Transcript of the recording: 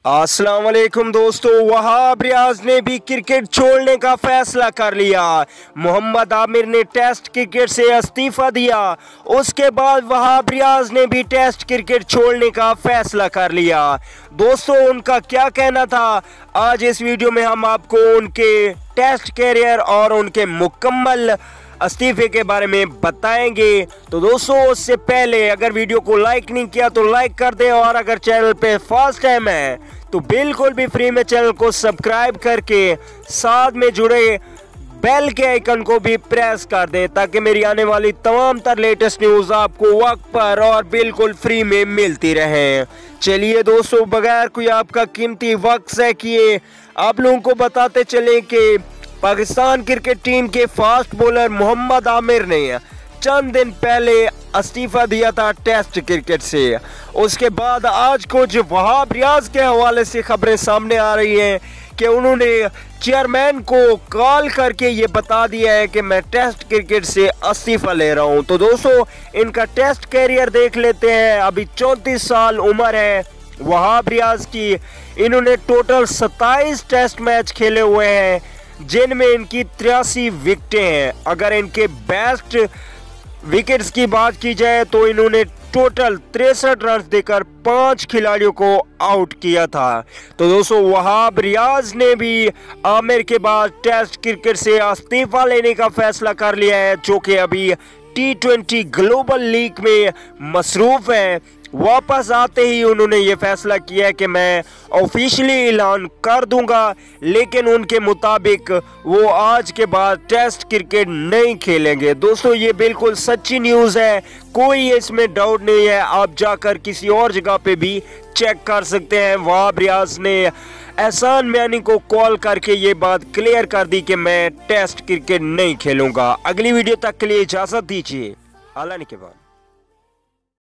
अस्सलाम वालेकुम दोस्तों, वहाब रियाज ने भी क्रिकेट छोड़ने का फैसला कर लिया। मोहम्मद आमिर ने टेस्ट क्रिकेट से इस्तीफा दिया। उसके बाद वहाब रियाज ने भी टेस्ट क्रिकेट छोड़ने का फैसला कर लिया। दोस्तों, उनका क्या कहना था, आज इस वीडियो में हम आपको उनके टेस्ट कैरियर और उनके मुकम्मल इस्तीफे के बारे में बताएंगे। तो दोस्तों, उससे पहले अगर वीडियो को लाइक नहीं किया तो लाइक कर दें, और अगर चैनल पे फर्स्ट टाइम है तो बिल्कुल भी फ्री में चैनल को सब्सक्राइब करके साथ में जुड़े बेल के आइकन को भी प्रेस कर दें, ताकि मेरी आने वाली तमाम तर लेटेस्ट न्यूज़ आपको वक्त पर और बिल्कुल फ्री में मिलती रहे। चलिए दोस्तों, बगैर कोई आपका कीमती वक्त से किए आप लोगों को बताते चले कि पाकिस्तान क्रिकेट टीम के फास्ट बॉलर मोहम्मद आमिर ने चंद दिन पहले इस्तीफा दिया था टेस्ट क्रिकेट से। उसके बाद आज कुछ वहाब रियाज के हवाले से खबरें सामने आ रही हैं कि उन्होंने चेयरमैन को कॉल करके ये बता दिया है कि मैं टेस्ट क्रिकेट से इस्तीफा ले रहा हूं। तो दोस्तों, इनका टेस्ट कैरियर देख लेते हैं। अभी 34 साल उम्र है वहाब रियाज की। इन्होंने टोटल 27 टेस्ट मैच खेले हुए हैं, जिनमें इनकी 83 विकेटें हैं। अगर इनके बेस्ट विकेट्स की बात की जाए तो इन्होंने टोटल 63 रन देकर 5 खिलाड़ियों को आउट किया था। तो दोस्तों, वहाब रियाज ने भी आमिर के बाद टेस्ट क्रिकेट से इस्तीफा लेने का फैसला कर लिया है, जो कि अभी T20 ग्लोबल लीग में मसरूफ है। वापस आते ही उन्होंने ये फैसला किया है कि मैं ऑफिशियली ऐलान कर दूंगा, लेकिन उनके मुताबिक वो आज के बाद टेस्ट क्रिकेट नहीं खेलेंगे। दोस्तों, ये बिल्कुल सच्ची न्यूज़ है, कोई इसमें डाउट नहीं है। आप जाकर किसी और जगह पे भी चेक कर सकते हैं। वहाब रियाज ने एहसान मियानी को कॉल करके ये बात क्लियर कर दी कि मैं टेस्ट क्रिकेट नहीं खेलूंगा। अगली वीडियो तक के लिए इजाज़त दीजिए। अल्लाह के बाद।